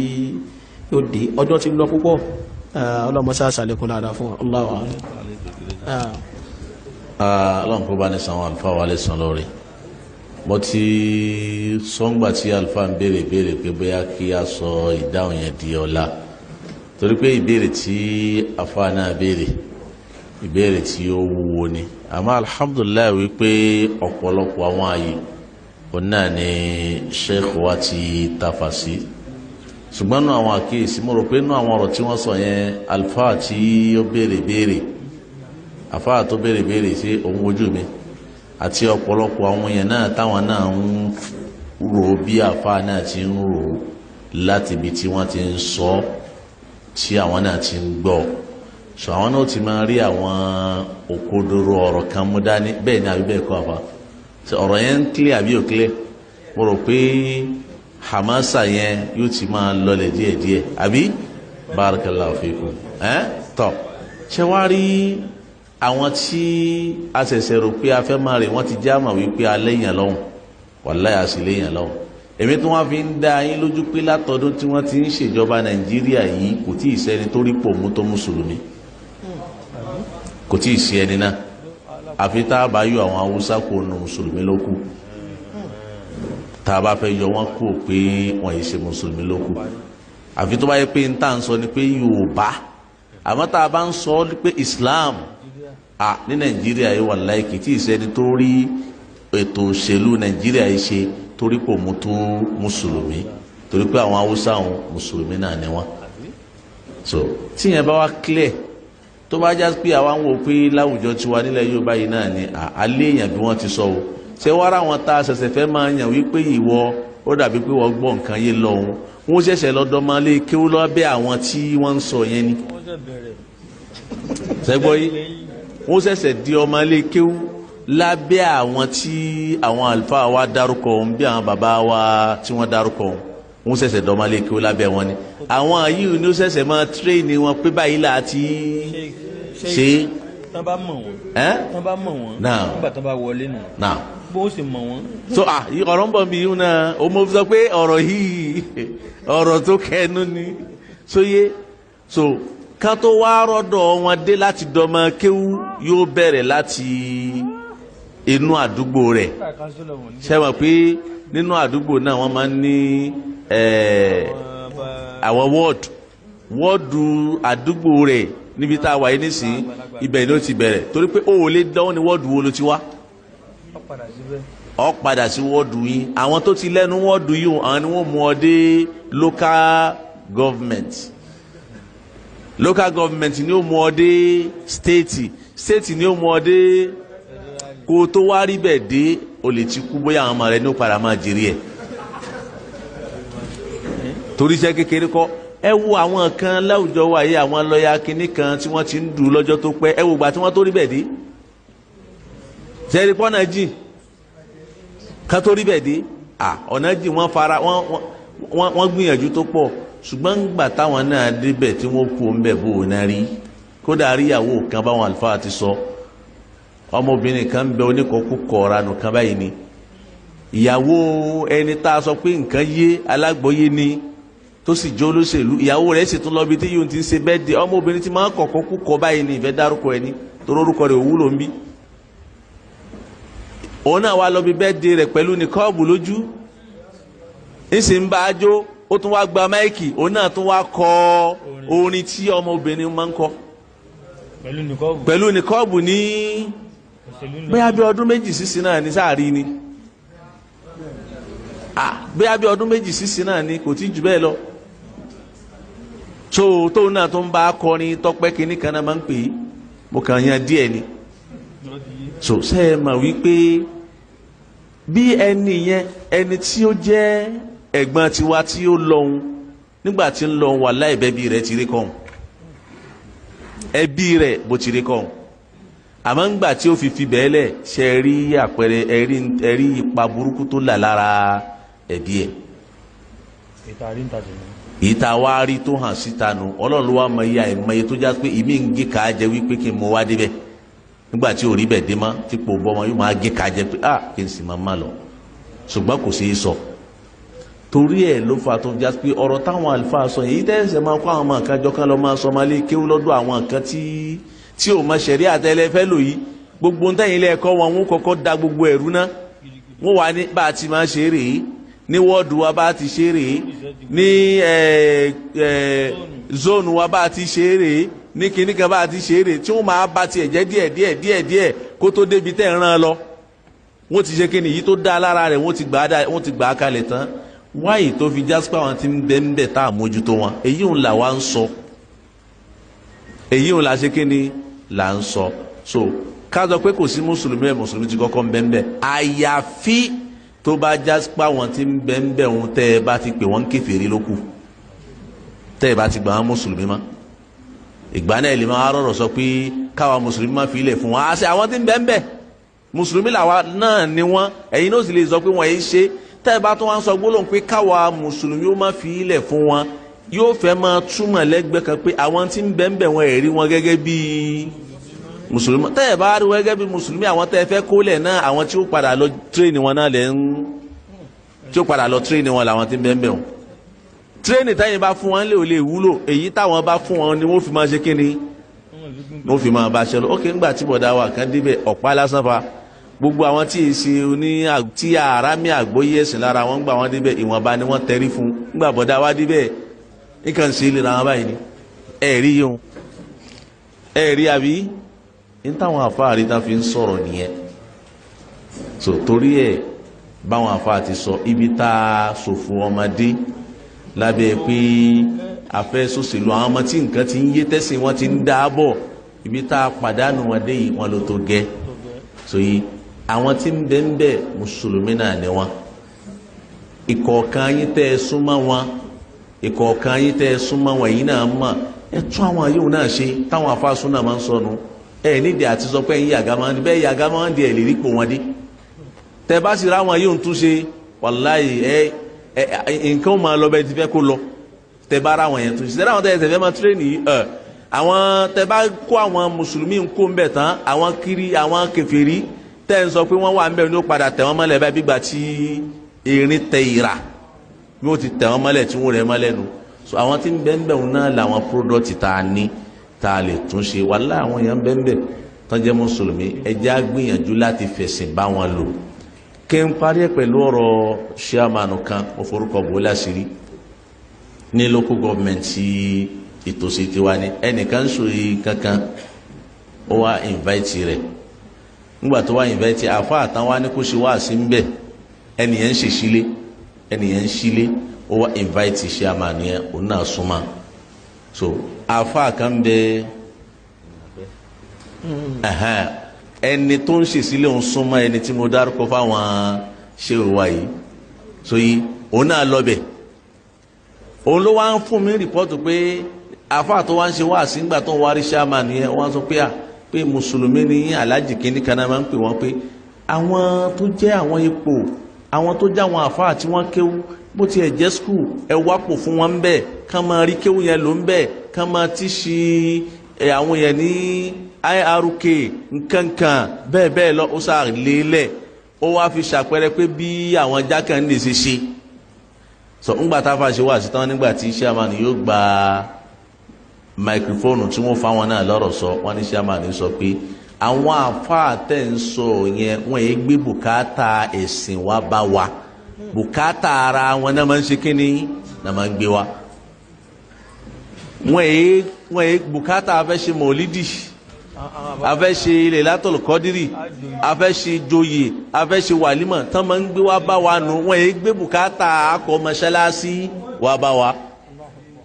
yóò dé ọjọ́ ti lọ púpọ̀ ọlọ́mọṣá ṣàlékún dáadáa fún ọlọ́wà. ọlọ́run kó bá ní sanwó àlùfáà wà lè san lórí mo ti sọ́ngbà tí àlùfáà ń béèrè pé bóyá kí a sọ ìdáhùn yẹn di ọ̀la torí pé ìbéèrè tí àfáà náà ìbéèrè tí ó wúwo ni àmọ́ alhamdulilayi wípé ọ̀pọ̀lọpọ̀ àwọn àyè òun náà ni sheikh wa ti tafa sí ṣùgbọ́n náà àwọn àkíyèsí mo rò pé náà àwọn ọ̀rọ̀ tí wọ́n sọ yẹn àlùfáà tí ó béèrè àfáà tó béèrè sí òun ojú mi àti ọ̀pọ̀lọpọ̀ àwọn yẹn náà táwọn náà ń rò bí àfáà náà ti ń rò láti ibi tí wọ́n ti ń sọ tí àwọn náà ti ń gbọ́ so àwọn náà ti máa rí àwọn òkodoro ọ̀rọ̀ kan mú dání bẹ́ẹ̀ ni àbí bẹ́ẹ̀ kọ́ àfa ọ̀rọ̀ yẹn ń clear àbí ò clear mo rò pé hamasa yẹn yóò ti máa lọlẹ̀ díẹ̀díẹ̀ àbí barakallahu fikum tọ́ ṣé wàá rí àwọn tí a ṣẹ̀ṣẹ̀ rò pé a fẹ́ máa rè wọ́n ti já mà wípé alẹ́ yàn lọ́hùn wàláhì àṣìlẹ̀ yàn lọ́hùn èmi tí wọ́n fi ń dá yín lójú pé látọdún tí wọ́n ti ń ṣèjọba nàìjíríà yìí kò tí ì sẹ́ni tó rí pò mú tó mùsùlùmí kò tí ì sí ẹni náà àfi tá a bá yọ àwọn haúsá kó nu mùsùlùmí ló kù tá a bá fẹ́ yọ wọ́n kú pé wọ́n yìí ṣe mùsùlùmí ló kù àfi tó bá yẹ pé n tá à ń sọ ni pé yorùbá àmọ́ tá a bá ń sọ pé islam ní nàìjíríà yìí wàláhì kì í tí ì sẹ́ni tó rí ètò òṣèlú nàìjíríà yìí ṣe torí kò mú tó mùsùlùmí torí pé àwọn haúsá àwọn mùsùlùmí náà ni wọ́n so tíyẹn bá wá clear tó bá já pé àwa ń wò pé láwùjọ tiwa nílẹ̀ Yorùbá yìí náà ni alẹ́ èèyàn bí wọ́n ti sọ o ṣé wàá rà wọn tá a ṣẹ̀ṣẹ̀ fẹ́ máa yàn wípé ìwọ ó dàbí pé wọ́n gbọ́ nǹkan yé lọ òun wọ́n ṣẹ̀ṣẹ̀ lọ́dọ̀ máa lé kéwú lọ́bẹ̀ àwọn tí wọ́n ń sọ yẹn ni ṣẹ́gbọ́ yìí wọ́n ṣẹ̀ṣẹ̀ di ọmọ ilé kéwú lábẹ́ àwọn tí àwọn àlùfáà wa dárúkọ òun bí àwọn bàbá wa tí wọ́n dárúkọ òun wọ́n ṣẹ̀ṣẹ̀ dọ́mọ ilé kéwú lábẹ́ wọn ni àwọn yìí ni ó ṣẹ̀ṣẹ̀ máa tírèèni wọn pé báyìí là á ti ṣe. tán bá mọ̀ wọ́n nígbà tán bá wọlé nù bó ṣe mọ̀ wọ́n. so ọ̀rọ̀ ń bọ̀ bí yìí náà o mo sọ pé ọ̀rọ̀ yìí ọ̀rọ̀ tó kẹnu ni sóyè so ká tó wá rọ́dọ̀ wọn dé láti dọ́mọ kéwú yóò bẹ̀rẹ̀ láti inú àdúgbò rẹ̀ ṣe mọ̀ pé nínú àdúgbò náà wọ́n máa ń ní àwọn wọ́ọ̀dù àdúgbò rẹ̀ níbi tá a wà yìí nísìnyí ibẹ̀ ni ó ti bẹ̀rẹ̀ torí pé ó lè dánwó ní wọ́ọ̀dù wo ló ti wá ọ padà sí wọ́ọ̀dù yín àwọn tó ti lẹ́nu wọ́ọ̀dù yìí àwọn ni wọ́n mú ọ dé local government ni ó mú ọ dé state ni ó mú ọ dé kó o tó wá rí bẹ́ẹ̀ dé o lè ti kú bóyá àwọn ọmọ rẹ ní ó padà máa jèrè ẹ̀ torí iṣẹ́ kékeré kọ́ ẹ wo àwọn kan láwùjọ wa yìí àwọn lọ́ọ̀yà kínní kan tí wọ́n ti ń dù lọ́jọ́ tó pẹ́ ẹ wo ìgbà tí wọ́n tó rí bẹ́ẹ̀ dé sẹ́ẹ̀rì pọ́nà jìn ká tó rí bẹ́ẹ̀ dé ọ̀nà jìn wọ́n gbìyànjú tó pọ̀ ṣùgbọ́n ńgbà táwọn náà débẹ̀ tí wọ́n kú ńbẹ̀ bò ó náà rí kódà àríyàwó kan báwọn àlùfáà ti sọ ọmọbìnrin kan bẹ oníkọ̀ọ́kú ọ̀ranù kan báyìí ni ìyàwó ẹni tá a sọ pé nǹkan yé alágbóyé ni tó sì jó olóṣèlú ìyàwó rẹ̀ sì tún lọ bí tí yóò ti ń ṣe bẹ́ẹ̀ de ọmọbìnrin tí máa ń kọ̀ọ̀kan kú kọ báyìí ni ìfẹ́ dárúkọ ẹni torí orúkọ rẹ̀ òwúlò ń bí òun náà wá lọ bí bẹ́ẹ̀ de rẹ̀ pẹ̀lú nìkọ́ọ̀bù lójú ń sì ń bá a jó ó tún wá gba máìkì òun náà tún wá kọ orin tí ọmọbìnrin máa ń kọ pẹ̀lú nìkọ́ọ̀bù ní bóyá bí ọdún méjì sísìn náà ní sáàrí ni bóyá bí ọdún méjì sísìn náà ni kò tí jù bẹ́ẹ̀ lọ tóun náà tó ń bá akọrin tọpẹ́ kínní kan náà máa ń pè é mo kàn yan díẹ̀ ni ṣe é mà wípé bí ẹni yẹn ẹni tí ó jẹ́ ẹ̀gbọ́n tiwa tí ó lọ́hùn nígbà tí ń lọ́hùn wà láì bẹ́bí rẹ̀ ti rí kọ́hùn ẹbí rẹ̀ bó ti rí kọ́hùn àmọ́ ńgbà tí ó fi bẹ́ẹ̀ lẹ̀ ṣe rí àpẹẹrẹ ẹ̀rí ipa burúkú tó là lára ẹbí ẹ̀ ìta wá rí tó hàn síta nù ọlọ́run ló wá mọ iye àìmọye tó já pé ìmí ń gé ká jẹ wípé kí n mọ wá débẹ̀ nígbà tí ò rí bẹ̀ dé mọ́ tí kò bọ́ ọmọ yóò máa gé ká jẹ pé kí n sì máa má lọ ṣùgbọ́n kò sí í sọ torí ẹ̀ ló fa tó já pé ọ̀rọ̀ táwọn àlùfáà sọ yìí tẹ́sẹ̀ máa kó àwọn ọmọ nǹkan jọ kan lọ máa sọ máa lé kéwú lọ́dọ̀ àwọn nǹkan tí ò mọ ṣẹ̀rí àtẹ́lẹ́ fẹ́ lò yìí gbogbo ń tẹ̀yìn ilé ẹ̀kọ́ wọn wọ́n kọ́kọ́ da gbogbo ẹ̀rú ná wọ́n wà ní bá a ti máa ṣe rèé ní wọ́ọ̀dù wa bá a ti ṣe rèé ní zóònù wa bá a ti ṣe rèé ní kinní kan bá a ti ṣe rèé tí wọ́n máa bá tiẹ̀ jẹ́ díẹ̀ kó tó débi tẹ́ ń rán lọ wọ́n ti ṣe kíni yìí tó dá lára rẹ̀ wọ́n ti gbà á kalẹ̀ tán wáyé tó fi jásípà wọn ti ń bẹ́ tá a mójútó wọn èyí ń là wá ń sọ èyí ń là ṣe kíni là ń sọ so ká sọ pé kò sí mùsùlùmí mùsùlùmí ti kọ́kọ́ ń bẹ́ẹ̀ àyàfi tó bá jásípà wọn ti ń bẹ́ẹ̀ wọn tẹ́ ẹ bá ti pè wọ́n kèfèrí lókù tẹ́ ẹ bá ti gbà wọn mùsùlùmí mọ́ ìgbà náà lè máa rọrọ̀ sọ pé káwa mùsùlùmí máa fi ilẹ̀ fún wọn àṣẹ àwọn tí ń bẹ́ẹ̀ mùsùlùmí làwa náà ni wọn ẹ̀yin náà sì lè sọ pé wọ́n yìí ṣe tẹ́ ẹ bá tó wọn sọ gbólóhùn pé káwa mùsùlùmí ó máa fi ilẹ̀ fún wọn yóò fẹ́ máa túmọ̀ lẹ́gbẹ̀ẹ́ kan pé àwọn tí ń bẹ́ẹ̀ wọn ẹ̀rí wọn gẹ́gẹ́ bíi mùsùlùmí tẹ́ ẹ bá rí wọn gẹ́gẹ́ bíi mùsùlùmí àwọn tẹ́ ẹ fẹ́ kólẹ̀ náà àwọn tí ó padà lọ tírèènì wọn náà tí ó padà lọ tírèènì wọn làwọn tí ń bẹ́ẹ̀ wọn tírèènì táyìn bá fún wọn lè ò lè wúlò èyí táwọn bá fún wọn ni wọ́n fi máa ṣe kíni wọ́n fi máa bá ṣe lọ ókè ńgbà tí bọ̀dá wa kan débẹ̀ ọ̀pá lásán fa gbogbo àwọn tí èsì oní tí àràmì àgbóyè ẹ̀sìn lára wọn gbà wọn débẹ̀ ìwọ̀nba ni wọ́n tẹrí fún ńgbà bọ̀dá wa débẹ̀ nǹkan ṣe lè ra wọn báyìí ni ẹ̀rí yìí ẹ̀rí àbí ní táwọn àfáàrí tá fi ń sọ̀rọ̀ nìyẹn so torí ẹ̀ báwọn àfáà ti sọ ibi tá a ṣòfò ọmọdé lábẹ́ pé afẹ́ sòṣèlú àwọn ọmọ tí nǹkan ti ń yé tẹ́sìn wọn ti ń dáàbọ̀ ibi tá a pàdánù wọn dé yìí wọn ló tó gẹ́ so yìí àwọn tí ń bẹ ń bẹ mùsùlùmí náà ni wọn ìkọ̀ọ̀kan yín tẹ́ ẹ súnmọ́ wọn ìkọ̀ọ̀kan yín tẹ́ ẹ súnmọ́ wọn yìí náà mọ̀ ẹ tún àwọn yóò náà ṣe táwọn afásún náà máa ń sọnù ẹ nídìí àti sọ pé ẹ̀yin yàgá máa ń di bẹ́ẹ̀ yàgá máa ń di ẹ̀ lè rí pò wọn dé tẹ́ bá sì ráwọn yóò tún ṣe wàláyé nǹkan máa lọ bẹ́ẹ̀ ti fẹ́ kó lọ tẹ́ bá ráwọn yẹn tún ṣe tẹ́lẹ̀ àwọn tẹ́ fẹ́ máa tírẹ́nì àwọn tẹ́ bá kó àwọn mùsùlùmí ń kó ń bẹ̀ tán àwọn kiri àwọn kèfèrí tẹ́ ń sọ pé wọ́n wà ń bẹ̀ ní ó padà tẹ̀ wọ́n mọ́lẹ̀ bẹ́ẹ̀ bí gbà tí erin tẹ ìrà bí wọ́n ti tẹ̀ wọ́n mọ́lẹ̀ tí wọ́n rẹ̀ mọ́lẹ̀ nu so àwọn tí ń bẹ́ẹ̀ náà làwọn product tá a ní tá a lè tún ṣe wàhálà àwọn èèyàn bẹ́ẹ̀ tán jẹ́ mùsùlùmí ẹjẹ́ á gbìyànjú láti fẹ̀sìn bá wọn lò kí n parí ẹ̀ pẹ̀lú ọ̀rọ̀ chairman kan mo forúkọ bò láṣìírí ní local government ìtòsí tiwa ni ẹnìkan sòrí kankan ó wá invite rẹ̀ nígbà tó wá invite àfa àtàwọn á ní kó ṣe wá sí ń bẹ̀ ẹnìyẹn ń ṣèṣílé ẹnìyẹn ń ṣílé ó wá invite chairman yẹn òun náà súnmọ́ so àfa kan bẹ ẹni tó ń ṣèṣílé òun súnmọ́ ẹni tí mo dárúkọ fáwọn ṣé o wá yìí so yìí òun náà lọ bẹ̀ òun ló wá ń fún mi rìpọ́tù pé àfa tó wá ń ṣe wá sí ńgbà tó ń wá rí chairman yẹn wọ́n sọ pé mùsùlùmí ní alájì kínní kan náà máa ń pè wọ́n pé àwọn tó jẹ́ àwọn ipò àwọn tó jẹ́ àwọn àfáà tí wọ́n kéwú bó tiẹ̀ jẹ́ skul ẹ wápò fún wọn bẹ́ẹ̀ kán máa rí kéwú yẹn ló ń bẹ́ẹ̀ kán máa ti ṣe àwọn yẹn ní IRK nkankan bẹ́ẹ̀ bẹ́ẹ̀ lọ ó sà lélẹ̀ ó wá fi ṣàpẹẹrẹ pé bí àwọn jákàn lè ṣe sọ ńgbà tá a fà ṣe wá sí tán nígbà tí chairman yóò gba microphone tí wọ́n fáwọn náà lọ́rọ̀ sọ wọ́n ní chairman sọ pé àwọn àfáà tẹ̀ ń sọ yẹn wọ́n yẹ gbé bùkátà ẹ̀sìn wa bá wa bùkátà ara wọn náà máa ń ṣe kínní náà máa ń gbé wa wọ́n yẹ bùkátà afẹ́ ṣe mọ̀lídì afẹ́ ṣe Lailatul Qadri afẹ́ ṣe joyè afẹ́ ṣe wàlímọ̀ tán máa ń gbé wa bá wa nù wọ́n yẹ gbé bùkátà akọ mọ́ṣáláṣí wa bá wa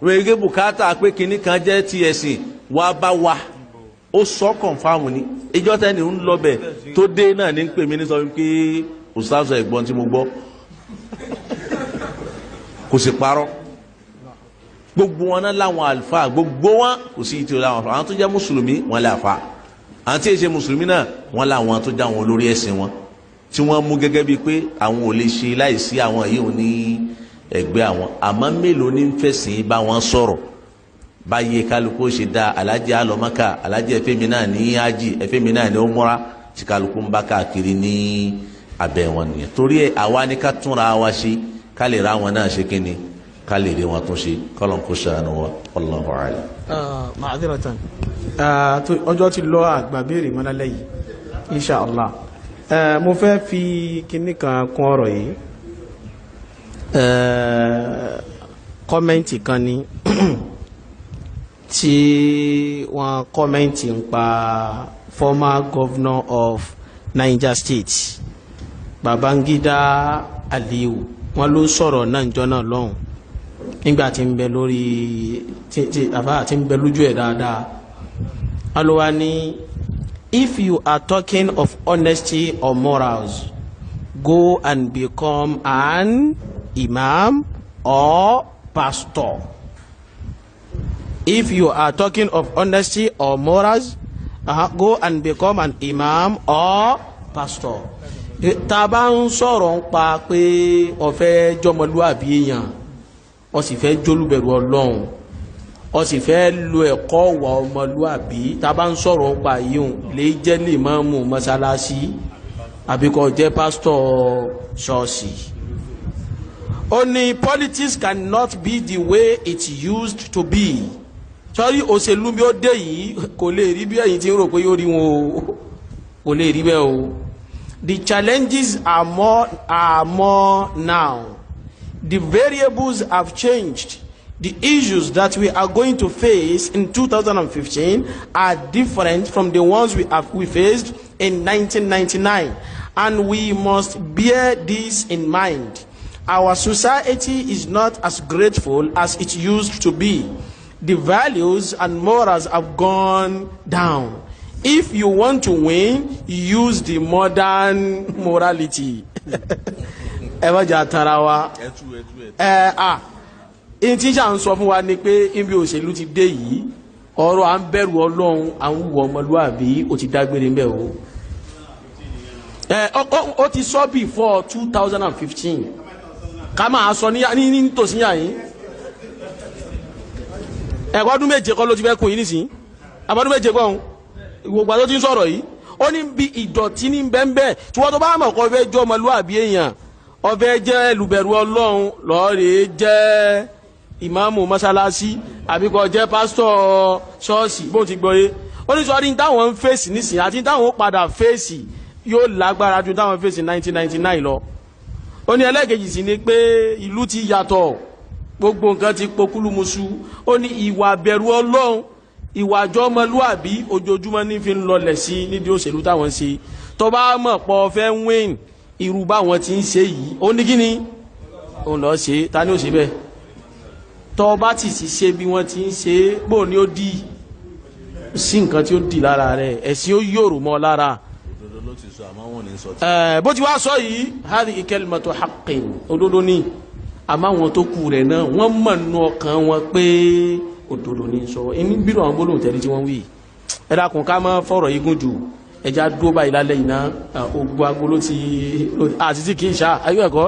wọ́n yẹ gbé bùkátà pé kínní kan jẹ́ ti ẹ̀sìn wa bá wa ó sọ kọ̀nfàmù ni ìjọ tẹ́ni ń lọ bẹ̀ tó dé náà ní ń pè mí ní sọ pé òṣìṣẹ́ ẹ̀gbọ́n tí mo gbọ́ kò sì parọ́ gbogbo wọn náà láwọn àlùfáà gbogbo wọn kò sí ìtìrò láwọn àlùfáà àwọn tó jẹ́ mùsùlùmí wọn lè àfa àwọn tí èsè mùsùlùmí náà wọn làwọn tó jẹ́ àwọn olórí ẹ̀sìn wọn tí wọ́n mú gẹ́gẹ́ bíi pé àwọn ò lè ṣe láìsí àwọn yìí ò ní ẹgbẹ́ àwọn àmọ́ mélòó ní fẹ̀sìn bá wọn sọ̀rọ̀ báyé kálukú ṣe dá alájẹ alọmọkà alájẹ ẹfẹmi náà ní ájì ẹfẹmi náà ní ọmọra tí kálukú ń bá káàkiri ní abẹ́ wọn nìyẹn torí ẹ àwa ni ká túnra wa ṣe ká lè ra wọn náà ṣe kíni ká lè rí wọn tún ṣe kọlọ̀ kó ṣàánú wa Allahu a'lam. ma'adiratan ọjọ́ ti lọ àgbàbéèrè mọ́lálẹ́ yìí insha Allah mo fẹ́ fi kíní kan kún ọ̀rọ̀ yìí kọ́mẹ́ǹtì kan ní tí wọ́n kọ́mẹ́ǹtì ń pa former governor of Niger State Babangida Aliyu wọ́n ló sọ̀rọ̀ náà jọ náà lọ́hùn nígbà tí ń bẹ lórí tí ń bẹ lójú ẹ̀ dáadáa alówá ní if you are talking of honesty or morals go and become an imam or pastor. If you are talking of honesty or morals, go and become an imam or pastor. Tá bá ń sọ̀rọ̀ ń pa pé ó fẹ́ jọmọlúwàbí èèyàn ó sì fẹ́ jólúbẹ̀rù Ọlọ́run ó sì fẹ́ lo ẹ̀kọ́ wà ọmọlúwàbí tá bá ń sọ̀rọ̀ ń pa yìí lè jẹ́ lè máa mú mọ́sálásí àbí kó jẹ́ pásítọ̀ ṣọ́ọ̀ṣì. Only politics cannot be the way it used to be. Sorry, òṣèlú bí ó dé yìí kò lè rí bí ẹ̀yin tí ń rò pé yóò rí wọn o kò lè rí bẹ́ẹ̀ o. The challenges are more now. The variables have changed. The issues that we are going to face in 2015 are different from the ones we faced in 1999, and we must bear this in mind. Our society is not as grateful as it used to be. The values and morals have gone down. If you want to win, use the modern morality. Ẹ jà tara wa. In tí à ń sọ fún wa ni pé ibi òṣèlú ti dé yìí, ọ̀rọ̀ à ń bẹ̀rù Ọlọ́run, à ń wù ọmọlúwàbí, ó ti dágbére ń bẹ̀ o. Ó ti sọ before 2015. Ká máa sọ ní tòsí yà yín. Ọdún méje kọ́ ló ti fẹ́ kún yín nísìn. Àbọ̀dún méje kọ́ ọ̀hún. Gbogbo àti ó ti ń sọ̀rọ̀ yìí. Ó ní bí ìdọ̀tí ní bẹ́ńbẹ́ tí wọ́n tó bá mọ̀ kọ́ fẹ́ jọ́ ọmọlúwàbí èèyàn. Ọfẹ́ jẹ́ olùbẹ̀rù Ọlọ́run lọ́ọ̀rẹ́ jẹ́ ìmáàmù mọ́sálásí àbí kó jẹ́ pásítọ̀ ṣọ́ọ̀ṣì bó ti gbọ́ yé. Ó ní sọ ní táwọn ń fèsì nísìn àti táwọn ó padà fèsì yóò lágbára ju táwọn fèsì 1999 lọ. Ó ní ẹlẹ́ẹ̀kejì sí ni pé ìlú ti yàtọ̀ gbogbo nǹkan ti pokúlùmùsù. Ó ní ìwà bẹ̀rù Ọlọ́run ìwà àjọmọlúàbí ojoojúmọ́ ní fi ń lọlẹ̀ sí nídìí òṣèlú táwọn ṣe. Tó bá mọ̀ pọ̀ fẹ́ win irú báwọn ti ń ṣe yìí ó ní kí ni òun lọ ṣe ta ni ó ṣe bẹ́ẹ̀ tó bá ti sì ṣe bí wọ́n ti ń ṣe bó ni ó dì sí nǹkan tí ó dì lára rẹ̀ ẹ̀sìn ó yòrò mọ́ lára bó ti wá sọ yìí hadhihi kalimatu haqqin òdodo ni àmọ́ àwọn tó kù rẹ̀ náà wọ́n mọ̀ nínú ọkàn wọn pé òdodo ni sọ èmi bírò àwọn gbólóhùn tẹ́lẹ̀ tí wọ́n wí ẹ dákun ká má fọ̀rọ̀ yìí gùn jù ẹja dúró báyìí lálẹ́ yìí náà ogun agolo ti àti tí kì í ṣá ayé ẹ̀kọ́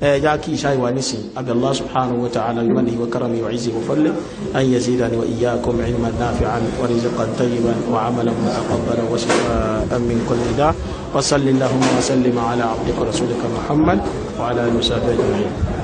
ẹja kì í ṣá ìwà nísìn abi Allah subhanahu wa ta'ala bimanihi wa karamihi wa izzihi wa fadlihi an yazidani wa iyyakum ilman nafi'an wa rizqan tayyiban wa amalan mutaqabbalan wa shifaan min kulli da' wa sallallahu wa sallim ala abdika rasulika Muhammad wa ala alihi wa sahbihi ajma'in.